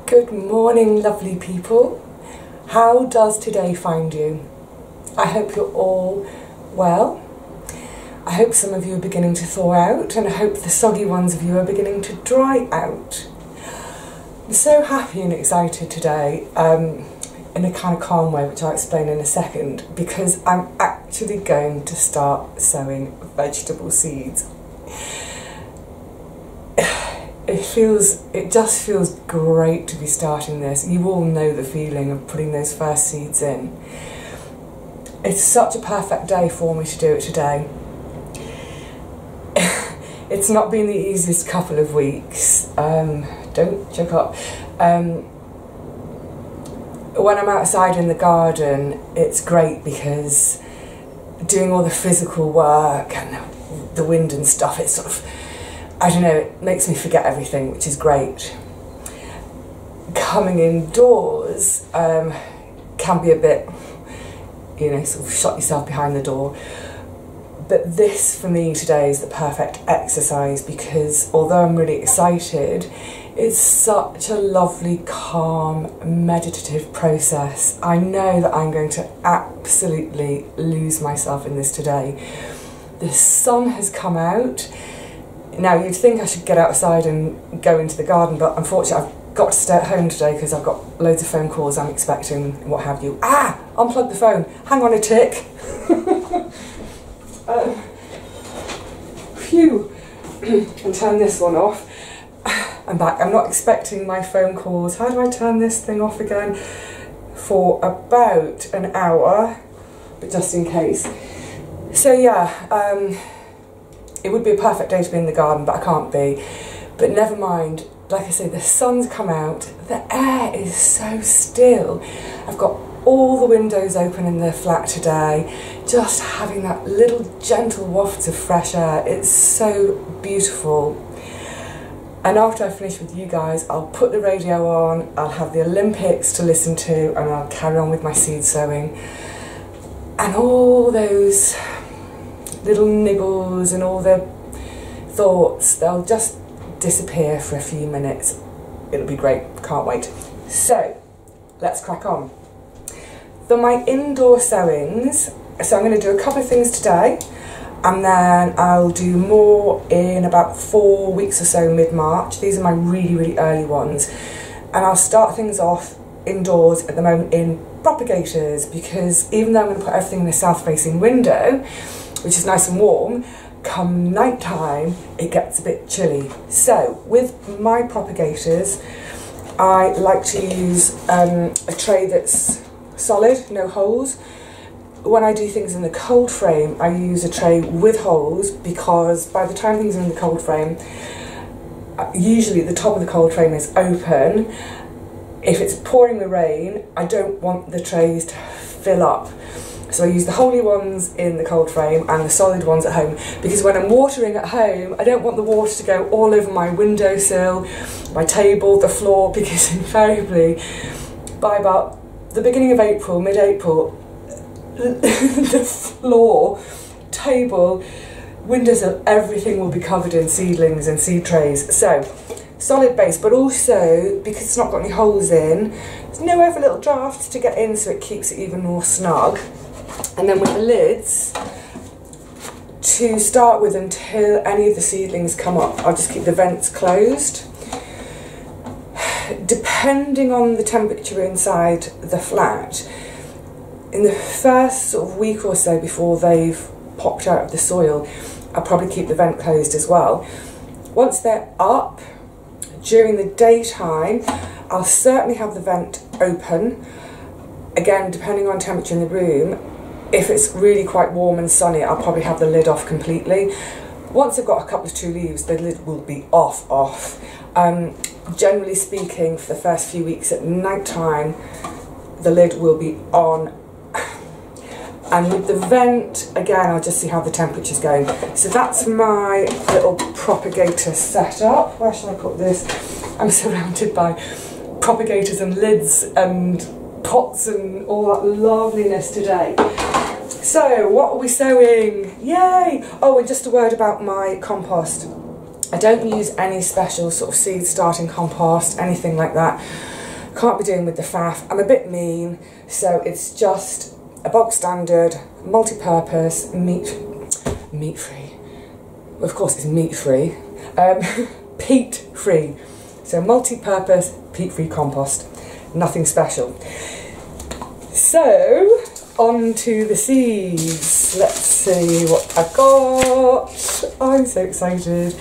Good morning, lovely people. How does today find you? I hope you're all well. I hope some of you are beginning to thaw out, and I hope the soggy ones of you are beginning to dry out. I'm so happy and excited today, in a kind of calm way, which I'll explain in a second, because I'm actually going to start sowing vegetable seeds. It just feels great to be starting this. You all know the feeling of putting those first seeds in. It's such a perfect day for me to do it today. It's not been the easiest couple of weeks. Don't choke up. When I'm outside in the garden, it's great because doing all the physical work and the wind and stuff, it's sort of, I don't know, it makes me forget everything, which is great. Coming indoors can be a bit, sort of shut yourself behind the door. But this, for me, today is the perfect exercise because although I'm really excited, it's such a lovely, calm, meditative process. I know that I'm going to absolutely lose myself in this today. The sun has come out. Now, you'd think I should get outside and go into the garden, but unfortunately I've got to stay at home today because I've got loads of phone calls I'm expecting and what have you. Unplug the phone. Hang on a tick. Phew. And turn this one off. I'm back. I'm not expecting my phone calls. How do I turn this thing off again? For about an hour, but just in case. So yeah, it would be a perfect day to be in the garden, but I can't be. But never mind. Like I say, the sun's come out. The air is so still. I've got all the windows open in the flat today, just having that little gentle wafts of fresh air. It's so beautiful. And after I finish with you guys, I'll put the radio on, I'll have the Olympics to listen to, and I'll carry on with my seed sowing. And all those little niggles and all the thoughts, they'll just disappear for a few minutes. It'll be great, can't wait. So, let's crack on. For my indoor sowings, so I'm going to do a couple of things today, and then I'll do more in about 4 weeks or so, mid-March. These are my really, really early ones. And I'll start things off indoors at the moment in propagators, because even though I'm going to put everything in a south-facing window, which is nice and warm, come night time, it gets a bit chilly. So, with my propagators, I like to use a tray that's solid, no holes. When I do things in the cold frame, I use a tray with holes because by the time things are in the cold frame, usually the top of the cold frame is open. If it's pouring the rain, I don't want the trays to fill up. So I use the holey ones in the cold frame and the solid ones at home, because when I'm watering at home, I don't want the water to go all over my windowsill, my table, the floor, because invariably by about the beginning of April, mid-April, the floor, table, windowsill, everything will be covered in seedlings and seed trays. So, solid base, but also, because it's not got any holes in, there's nowhere for little drafts to get in, so it keeps it even more snug. And then with the lids, to start with until any of the seedlings come up, I'll just keep the vents closed. Depending on the temperature inside the flat, in the first sort of week or so before they've popped out of the soil, I'll probably keep the vent closed as well. Once they're up, during the daytime, I'll certainly have the vent open. Again, depending on temperature in the room, if it's really quite warm and sunny, I'll probably have the lid off completely. Once I've got a couple of two leaves, the lid will be off. Generally speaking, for the first few weeks at night time, the lid will be on. And with the vent, again, I'll just see how the temperature's going. So that's my little propagator setup. Where should I put this? I'm surrounded by propagators and lids and pots and all that loveliness today. So, what are we sowing? Yay! Oh, and just a word about my compost. I don't use any special sort of seed starting compost, anything like that. Can't be doing with the faff. I'm a bit mean, so it's just a bog standard, multi-purpose, meat-free. Well, of course it's meat-free, peat-free. So multi-purpose, peat-free compost. Nothing special. So, on to the seeds. Let's see what I've got. I'm so excited.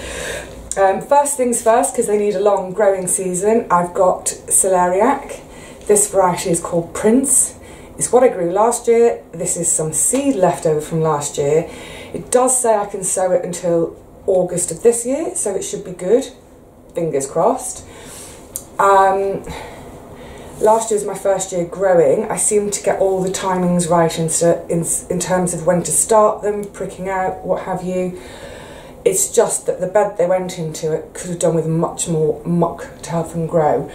First things first, because they need a long growing season, I've got Celeriac. This variety is called Prince. It's what I grew last year. This is some seed left over from last year. It does say I can sow it until August of this year, so it should be good. Fingers crossed. Last year was my first year growing. I seemed to get all the timings right in terms of when to start them, pricking out, what have you. It's just that the bed they went into, it could have done with much more muck to help them grow.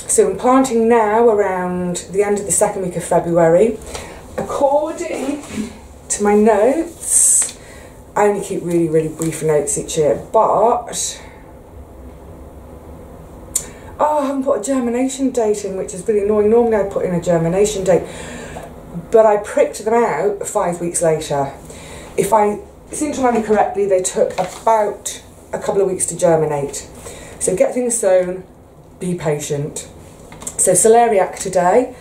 So I'm planting now around the end of the second week of February. According to my notes, I only keep really, really brief notes each year, but oh, I haven't put a germination date in, which is really annoying. Normally I put in a germination date, but I pricked them out 5 weeks later. If I seem to remember correctly, they took about a couple of weeks to germinate. So get things sown, be patient. So Celeriac today.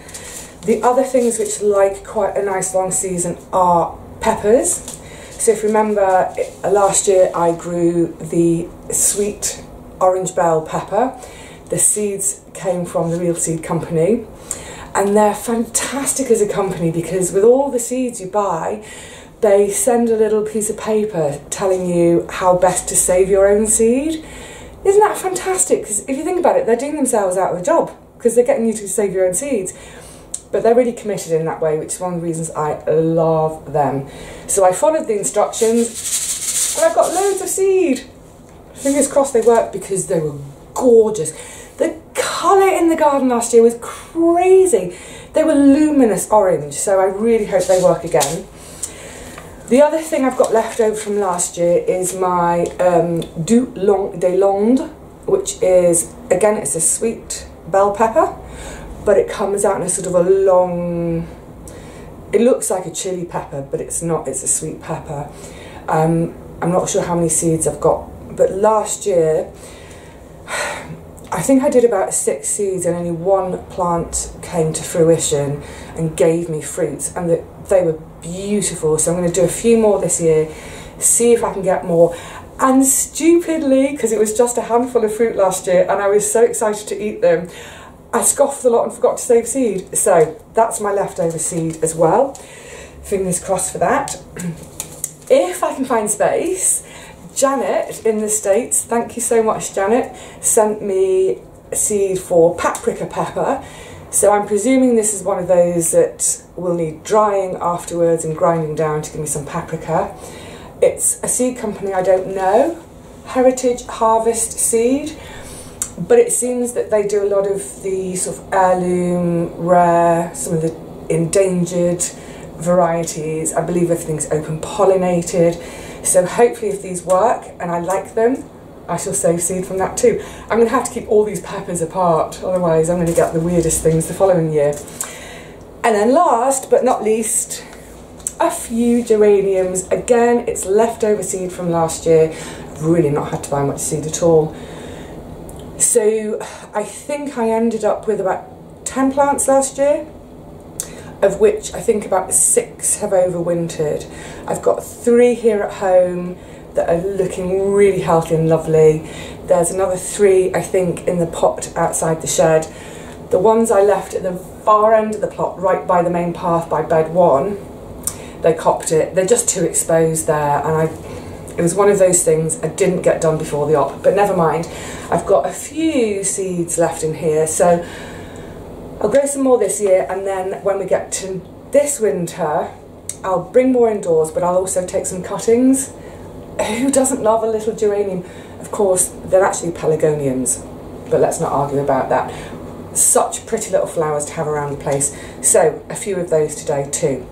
The other things which like quite a nice long season are peppers. So if you remember, last year I grew the sweet orange bell pepper. The seeds came from the Real Seed Company, and they're fantastic as a company because with all the seeds you buy, they send a little piece of paper telling you how best to save your own seed. Isn't that fantastic? Because if you think about it, they're doing themselves out of a job because they're getting you to save your own seeds. But they're really committed in that way, which is one of the reasons I love them. So I followed the instructions and I've got loads of seed. Fingers crossed they work because they were gorgeous. The colour in the garden last year was crazy. They were luminous orange, so I really hope they work again. The other thing I've got left over from last year is my du de Londe, which is, again, it's a sweet bell pepper, but it comes out in a sort of a long, it looks like a chili pepper, but it's not, it's a sweet pepper. I'm not sure how many seeds I've got, but last year, I think I did about 6 seeds and only 1 plant came to fruition and gave me fruits, and they were beautiful. So I'm going to do a few more this year, see if I can get more. And stupidly, because it was just a handful of fruit last year and I was so excited to eat them, I scoffed a lot and forgot to save seed. So that's my leftover seed as well. Fingers crossed for that. If I can find space, Janet in the States, thank you so much Janet, sent me a seed for paprika pepper. So I'm presuming this is one of those that will need drying afterwards and grinding down to give me some paprika. It's a seed company I don't know, Heritage Harvest Seed, but it seems that they do a lot of the sort of heirloom, rare, some of the endangered varieties. I believe everything's open pollinated. So hopefully if these work and I like them, I shall save seed from that too. I'm going to have to keep all these peppers apart, otherwise I'm going to get the weirdest things the following year. And then last but not least, a few geraniums. Again, it's leftover seed from last year. I've really not had to buy much seed at all. So I think I ended up with about 10 plants last year, of which I think about 6 have overwintered. I've got 3 here at home that are looking really healthy and lovely. There's another 3 I think in the pot outside the shed. The ones I left at the far end of the plot, right by the main path by bed 1, they copped it. They're just too exposed there, and it was one of those things I didn't get done before the op, but never mind. I've got a few seeds left in here, so I'll grow some more this year, and then when we get to this winter, I'll bring more indoors, but I'll also take some cuttings. Who doesn't love a little geranium? Of course, they're actually pelargoniums, but let's not argue about that. Such pretty little flowers to have around the place. So, a few of those today too.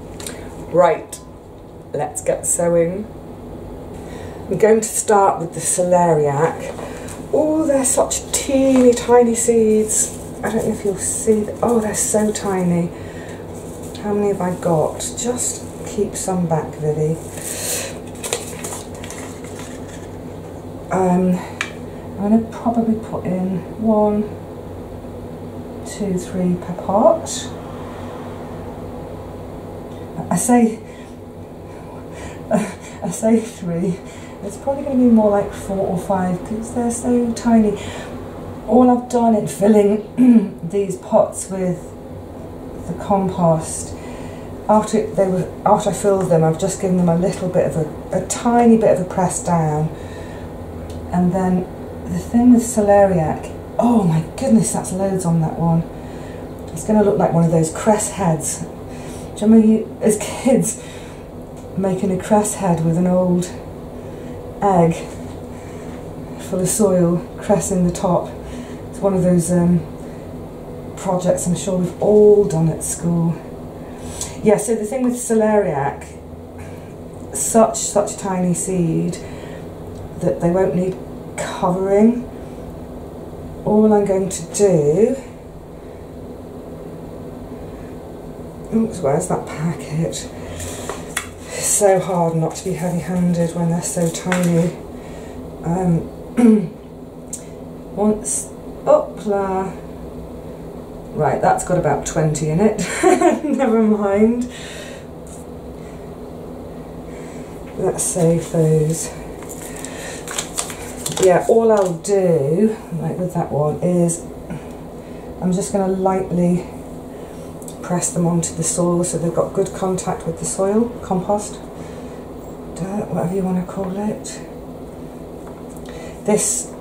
Right, let's get sowing. I'm going to start with the Celeriac. Oh, they're such teeny tiny seeds. I don't know if you'll see that. Oh, they're so tiny. How many have I got? Just keep some back, Vivi. I'm going to probably put in 1, 2, 3 per pot. I say 3. It's probably going to be more like 4 or 5 because they're so tiny. All I've done in filling these pots with the compost, after I filled them, I've just given them a little bit of a tiny bit of a press down. And then the thing with Celeriac, oh my goodness, that's loads on that one. It's going to look like one of those cress heads. Do you remember you, as kids, making a cress head with an old egg full of soil, cress in the top? It's one of those projects I'm sure we've all done at school. Yeah, so the thing with Celeriac, such a tiny seed that they won't need covering. All I'm going to do, oops, where's that packet? It's so hard not to be heavy-handed when they're so tiny. Once, upla. Right, that's got about 20 in it. Never mind. Let's save those. Yeah, all I'll do, like with that one, is I'm just going to lightly press them onto the soil so they've got good contact with the soil, compost, dirt, whatever you want to call it. This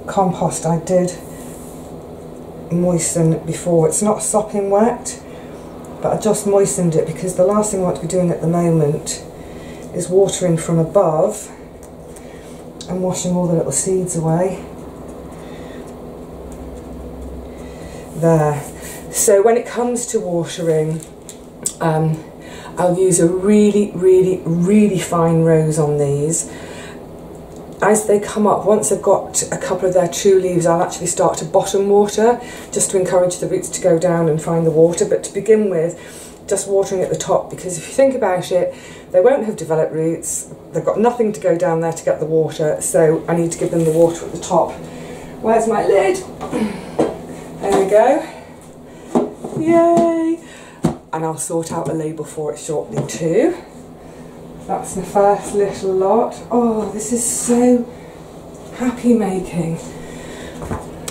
compost I did moisten before. It's not sopping wet, but I just moistened it because the last thing I want to be doing at the moment is watering from above and washing all the little seeds away. There. So when it comes to watering, I'll use a really fine rose on these. As they come up, once I've got a couple of their true leaves, I'll actually start to bottom water, just to encourage the roots to go down and find the water. But to begin with, just watering at the top, because if you think about it, they won't have developed roots, they've got nothing to go down there to get the water, so I need to give them the water at the top. Where's my lid? There we go. Yay! And I'll sort out a label for it shortly too. That's the first little lot. Oh, this is so happy making.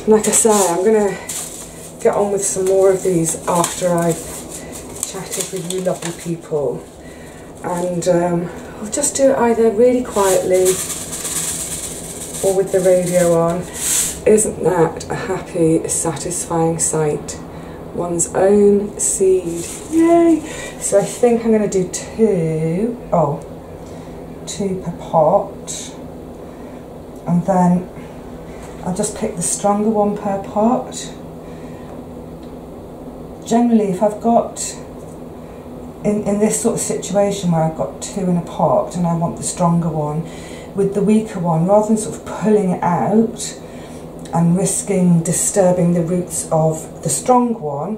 Like I say, I'm going to get on with some more of these after I've chatted with you lovely people. And I'll just do it either really quietly or with the radio on. Isn't that a happy, satisfying sight? One's own seed. Yay! So I think I'm going to do 2 per pot, and then I'll just pick the stronger one per pot. Generally, if I've got in this sort of situation where I've got 2 in a pot and I want the stronger one, with the weaker one, rather than sort of pulling it out and risking disturbing the roots of the strong one,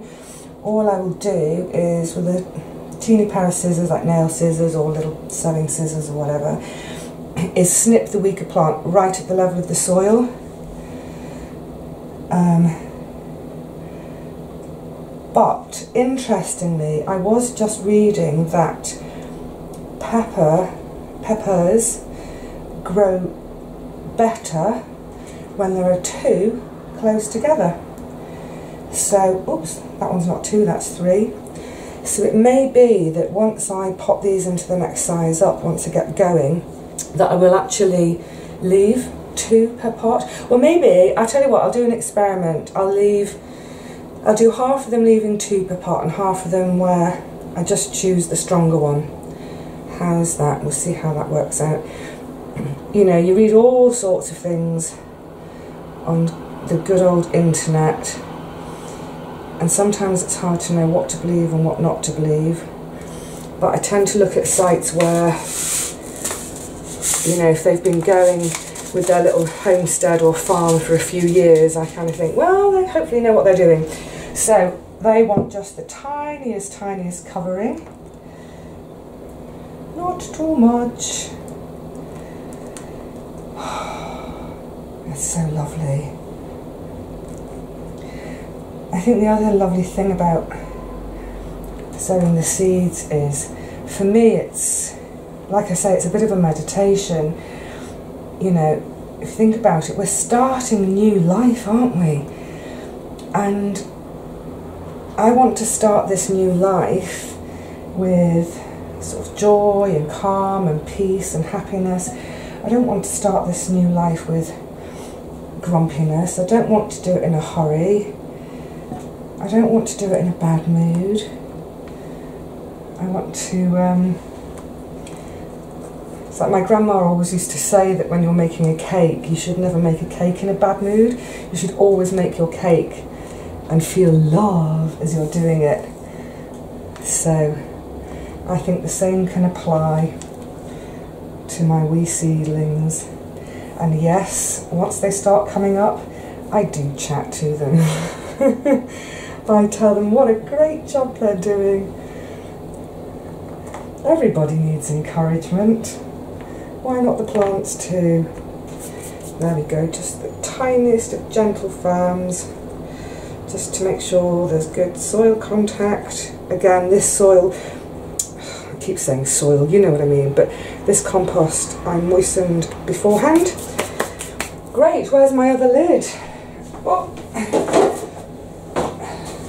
all I will do is, with a teeny pair of scissors, like nail scissors or little sewing scissors or whatever, is snip the weaker plant right at the level of the soil. But interestingly, I was just reading that peppers grow better when there are 2 close together. So, oops, that one's not 2, that's 3. So it may be that once I pop these into the next size up, once I get going, that I will actually leave 2 per pot. Or maybe, I'll tell you what, I'll do an experiment. I'll do half of them leaving 2 per pot and half of them where I just choose the stronger one. How's that? We'll see how that works out. You know, you read all sorts of things on the good old internet, and sometimes it's hard to know what to believe and what not to believe. But I tend to look at sites where You know, if they've been going with their little homestead or farm for a few years, I kind of think, well, they hopefully know what they're doing. So they want just the tiniest covering. Not too much. It's so lovely. I think the other lovely thing about sowing the seeds is, for me, it's, like I say, it's a bit of a meditation. You know, if you think about it, we're starting a new life, aren't we? And I want to start this new life with sort of joy and calm and peace and happiness. I don't want to start this new life with grumpiness. I don't want to do it in a hurry. I don't want to do it in a bad mood. I want to, it's like my grandma always used to say that when you're making a cake, you should never make a cake in a bad mood. You should always make your cake and feel love as you're doing it. So I think the same can apply to my wee seedlings. And yes, once they start coming up, I do chat to them. I tell them what a great job they're doing. Everybody needs encouragement. Why not the plants too? There we go, just the tiniest of gentle firms, just to make sure there's good soil contact. Again, this soil, I keep saying soil, you know what I mean, but this compost I moistened beforehand. Great, where's my other lid? Oh,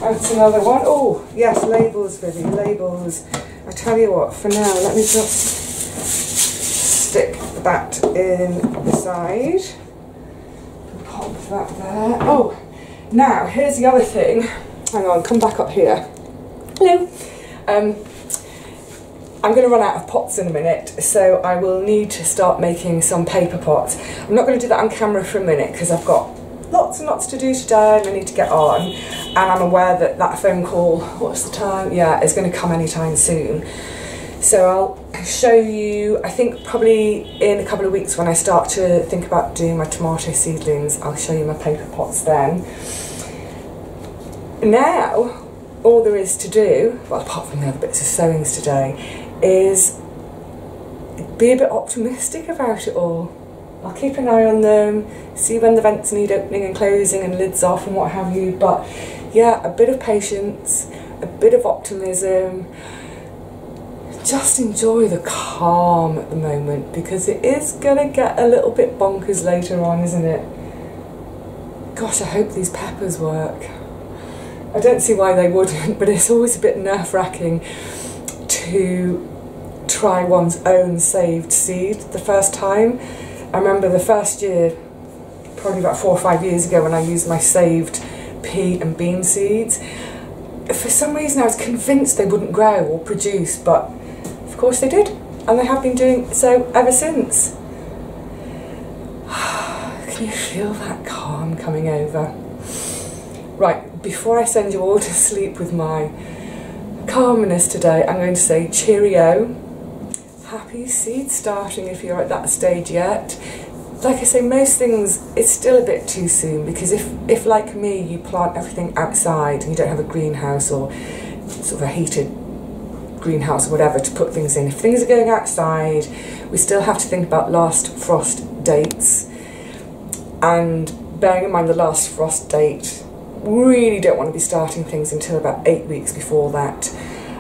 that's another one. Oh, yes, labels, Vivi, labels. I tell you what, for now, let me just stick that in the side. Pop that there. Oh, now, here's the other thing. Hang on, come back up here. Hello. I'm going to run out of pots in a minute, so I will need to start making some paper pots. I'm not going to do that on camera for a minute because I've got lots and lots to do today and I need to get on, and I'm aware that that phone call, what's the time? Yeah, is going to come anytime soon. So I'll show you, I think probably in a couple of weeks when I start to think about doing my tomato seedlings, I'll show you my paper pots then. Now, all there is to do, well apart from the other bits of sewings today, is be a bit optimistic about it all. I'll keep an eye on them, see when the vents need opening and closing and lids off and what have you, but yeah, a bit of patience, a bit of optimism. Just enjoy the calm at the moment, because it is going to get a little bit bonkers later on, isn't it? Gosh, I hope these peppers work. I don't see why they wouldn't, but it's always a bit nerve-wracking to try one's own saved seed the first time. I remember the first year, probably about 4 or 5 years ago, when I used my saved pea and bean seeds. For some reason I was convinced they wouldn't grow or produce, but of course they did, and they have been doing so ever since. Can you feel that calm coming over? Right, before I send you all to sleep with my calmness today, I'm going to say cheerio. Happy seed starting if you're at that stage yet. Like I say, most things, it's still a bit too soon, because if like me, you plant everything outside and you don't have a greenhouse or sort of a heated greenhouse or whatever to put things in, if things are going outside, we still have to think about last frost dates. And bearing in mind the last frost date, we really don't want to be starting things until about 8 weeks before that.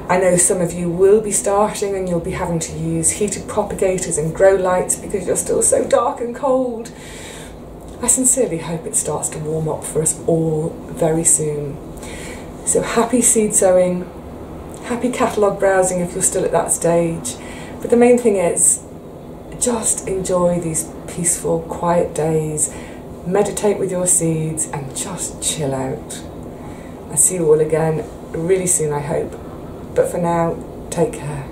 I know some of you will be starting and you'll be having to use heated propagators and grow lights because you're still so dark and cold. I sincerely hope it starts to warm up for us all very soon. So happy seed sowing, happy catalogue browsing if you're still at that stage. But the main thing is, just enjoy these peaceful, quiet days, meditate with your seeds and just chill out. I'll see you all again really soon, I hope. But for now, take care.